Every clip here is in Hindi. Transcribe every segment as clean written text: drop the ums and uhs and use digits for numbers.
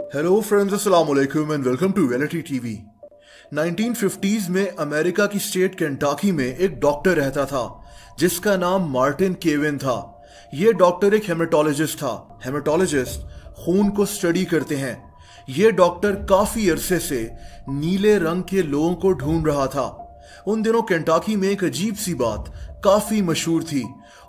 हेलो फ्रेंड्स, अस्सलाम वालेकुम and welcome to reality TV. 1950s में अमेरिका की स्टेट केंटाकी में एक डॉक्टर रहता था जिसका नाम मार्टिन केविन था। ये डॉक्टर एक हेमेटोलॉजिस्ट था। हेमेटोलॉजिस्ट खून को स्टडी करते हैं। ये डॉक्टर काफी अरसे से नीले रंग के लोगों को ढूंढ रहा था। उन दिनों केंटाकी में एक अजीब सी बात काफी मशहूर थी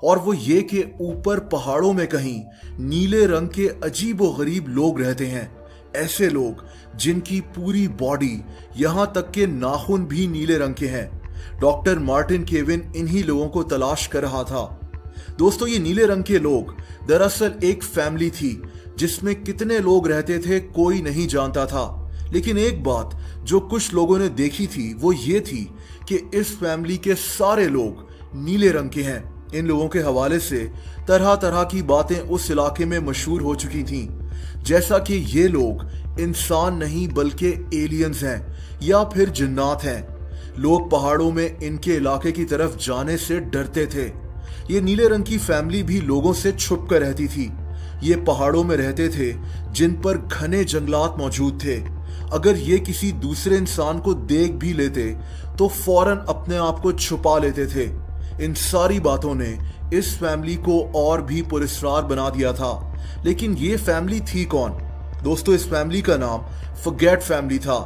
और वो ये कि ऊपर पहाड़ों में कहीं नीले रंग के अजीबो गरीब लोग रहते हैं। ऐसे लोग जिनकी पूरी बॉडी यहां तक के नाखून भी नीले रंग के हैं। डॉक्टर मार्टिन केविन इन्हीं लोगों को तलाश कर रहा था। दोस्तों, ये नीले रंग के लोग दरअसल एक फैमिली थी जिसमें कितने लोग रहते थे कोई नहीं जानता था। लेकिन एक बात जो कुछ लोगों ने देखी थी वो ये थी कि इस फैमिली के सारे लोग नीले रंग के हैं। इन लोगों के हवाले से तरह तरह की बातें उस इलाके में मशहूर हो चुकी थीं, जैसा कि ये लोग इंसान नहीं बल्कि एलियंस हैं या फिर जिन्नात हैं। लोग पहाड़ों में इनके इलाके की तरफ जाने से डरते थे। ये नीले रंग की फैमिली भी लोगों से छुप कर रहती थी। ये पहाड़ों में रहते थे जिन पर घने जंगलात मौजूद थे। अगर ये किसी दूसरे इंसान को देख भी लेते तो फौरन अपने आप को छुपा लेते थे। इन सारी बातों ने इस फैमिली को और भी पुरस्कार बना दिया था। लेकिन ये फैमिली थी कौन? दोस्तों, इस फैमिली का नाम फगेट फैमिली था।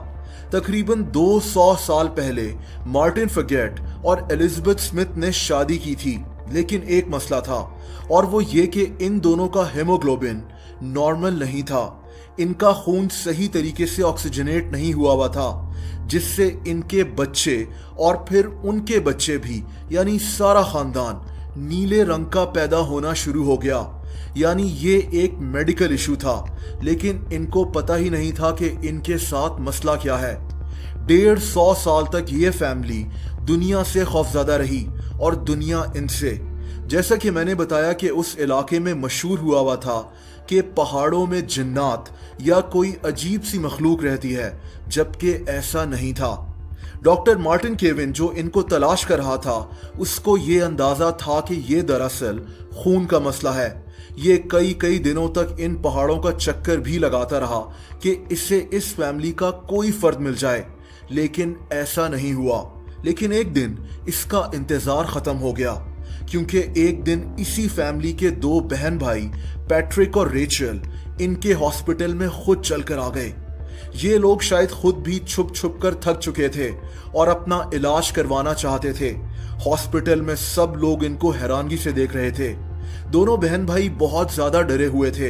तकरीबन 200 साल पहले मार्टिन फगेट और एलिजाबेथ स्मिथ ने शादी की थी। लेकिन एक मसला था और वो ये कि इन दोनों का हेमोग्लोबिन नॉर्मल नहीं था। इनका खून सही तरीके से ऑक्सीजनेट नहीं हुआ था, जिससे इनके बच्चे और फिर उनके बच्चे भी यानी सारा खानदान नीले रंग का पैदा होना शुरू हो गया। यानी ये एक मेडिकल इशू था, लेकिन इनको पता ही नहीं था कि इनके साथ मसला क्या है। 150 साल तक ये फैमिली दुनिया से खौफजदा रही और दुनिया इनसे। जैसा कि मैंने बताया कि उस इलाके में मशहूर हुआ था कि पहाड़ों में जिन्नात या कोई अजीब सी मखलूक रहती है, जबकि ऐसा नहीं था। डॉक्टर मार्टिन केविन जो इनको तलाश कर रहा था, उसको ये अंदाजा था कि ये दरअसल खून का मसला है। ये कई दिनों तक इन पहाड़ों का चक्कर भी लगाता रहा कि इसे इस फैमिली का कोई फर्द मिल जाए, लेकिन ऐसा नहीं हुआ। लेकिन एक दिन इसका इंतजार खत्म हो गया, क्योंकि एक दिन इसी फैमिली के दो बहन भाई पैट्रिक और रेचल इनके हॉस्पिटल में खुद चलकर आ गए। ये लोग शायद खुद भी छुप छुप कर थक चुके थे और अपना इलाज करवाना चाहते थे। हॉस्पिटल में सब लोग इनको हैरानगी से देख रहे थे। दोनों बहन भाई बहुत ज्यादा डरे हुए थे।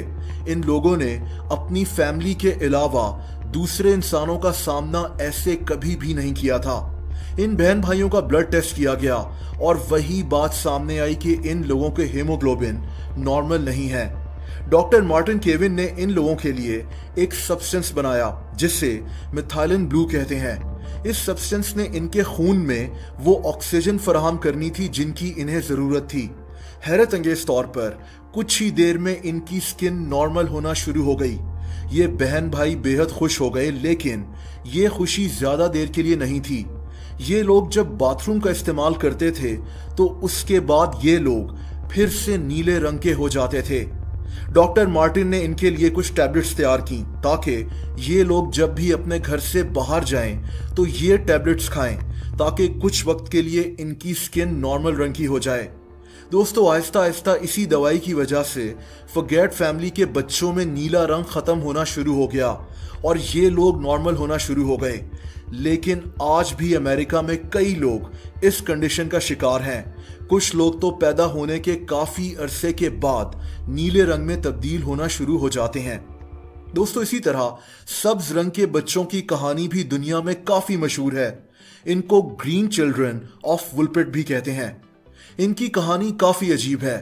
इन लोगों ने अपनी फैमिली के अलावा दूसरे इंसानों का सामना ऐसे कभी भी नहीं किया था। इन बहन भाइयों का ब्लड टेस्ट किया गया और वही बात सामने आई कि इन लोगों के हीमोग्लोबिन नॉर्मल नहीं है। डॉक्टर मार्टिन केविन ने इन लोगों के लिए एक सब्सटेंस बनाया जिसे मिथाइलिन ब्लू कहते हैं। इस सब्सटेंस ने इनके खून में वो ऑक्सीजन फराहम करनी थी जिनकी इन्हें जरूरत थी। हैरत अंगेज तौर पर कुछ ही देर में इनकी स्किन नॉर्मल होना शुरू हो गई। ये बहन भाई बेहद खुश हो गए, लेकिन ये खुशी ज्यादा देर के लिए नहीं थी। ये लोग जब बाथरूम का इस्तेमाल करते थे तो उसके बाद ये लोग फिर से नीले रंग के हो जाते थे। डॉक्टर मार्टिन ने इनके लिए कुछ टैबलेट्स तैयार की ताकि ये लोग जब भी अपने घर से बाहर जाएं तो ये टैबलेट्स खाएं, ताकि कुछ वक्त के लिए इनकी स्किन नॉर्मल रंग की हो जाए। दोस्तों, आहिस्ता आहिस्ता इसी दवाई की वजह से फगेट फैमिली के बच्चों में नीला रंग खत्म होना शुरू हो गया और ये लोग नॉर्मल होना शुरू हो गए। लेकिन आज भी अमेरिका में कई लोग इस कंडीशन का शिकार हैं। कुछ लोग तो पैदा होने के काफी अरसे के बाद नीले रंग में तब्दील होना शुरू हो जाते हैं। दोस्तों, इसी तरह सब्ज रंग के बच्चों की कहानी भी दुनिया में काफी मशहूर है। इनको ग्रीन चिल्ड्रन ऑफ वुलपिट भी कहते हैं। इनकी कहानी काफी अजीब है।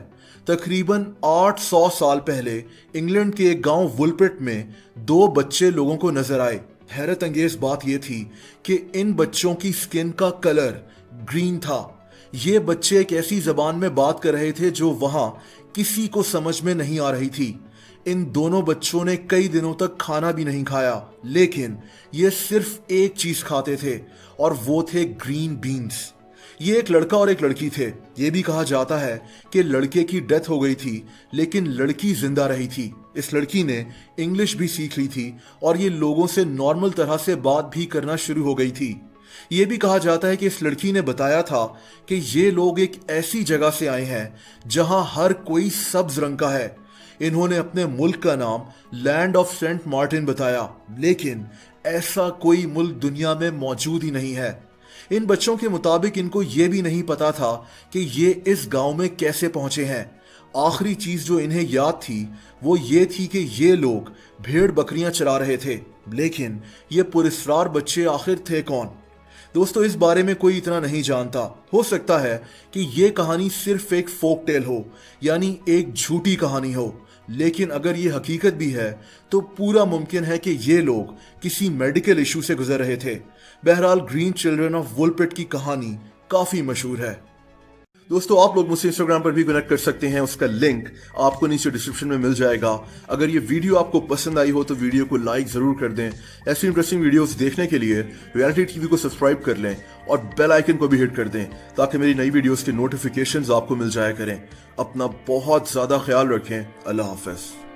तकरीबन 800 साल पहले इंग्लैंड के एक गांव वुलपिट में दो बच्चे लोगों को नजर आए। हैरत अंगेज बात यह थी कि इन बच्चों की स्किन का कलर ग्रीन था। ये बच्चे एक ऐसी जबान में बात कर रहे थे जो वहां किसी को समझ में नहीं आ रही थी। इन दोनों बच्चों ने कई दिनों तक खाना भी नहीं खाया, लेकिन ये सिर्फ एक चीज खाते थे और वो थे ग्रीन बीन्स। ये एक लड़का और एक लड़की थे। ये भी कहा जाता है कि लड़के की डेथ हो गई थी लेकिन लड़की जिंदा रही थी। इस लड़की ने इंग्लिश भी सीख ली थी और ये लोगों से नॉर्मल तरह से बात भी करना शुरू हो गई थी। ये भी कहा जाता है कि इस लड़की ने बताया था कि ये लोग एक ऐसी जगह से आए हैं जहां हर कोई सब्ज रंग का है। इन्होंने अपने मुल्क का नाम लैंड ऑफ सेंट मार्टिन बताया, लेकिन ऐसा कोई मुल्क दुनिया में मौजूद ही नहीं है। इन बच्चों के मुताबिक इनको ये भी नहीं पता था कि ये इस गांव में कैसे पहुंचे हैं। आखिरी चीज जो इन्हें याद थी वो ये थी कि ये लोग भेड़ बकरियां चरा रहे थे, लेकिन ये पुरस्कार बच्चे आखिर थे कौन? दोस्तों, इस बारे में कोई इतना नहीं जानता। हो सकता है कि ये कहानी सिर्फ एक फोक टेल हो, यानी एक झूठी कहानी हो, लेकिन अगर ये हकीकत भी है तो पूरा मुमकिन है कि ये लोग किसी मेडिकल इशू से गुजर रहे थे। बहरहाल, ग्रीन चिल्ड्रन ऑफ वुलपिट की कहानी काफी मशहूर है। दोस्तों, आप लोग मुझसे इंस्टाग्राम पर भी कनेक्ट कर सकते हैं, उसका लिंक आपको नीचे डिस्क्रिप्शन में मिल जाएगा। अगर ये वीडियो आपको पसंद आई हो तो वीडियो को लाइक जरूर कर दें। ऐसी इंटरेस्टिंग वीडियोस देखने के लिए रियलिटी टीवी को सब्सक्राइब कर लें और बेल आइकन को भी हिट कर दें ताकि मेरी नई वीडियोस के नोटिफिकेशंस आपको मिल जाया करें। अपना बहुत ज्यादा ख्याल रखें। अल्लाह हाफिज।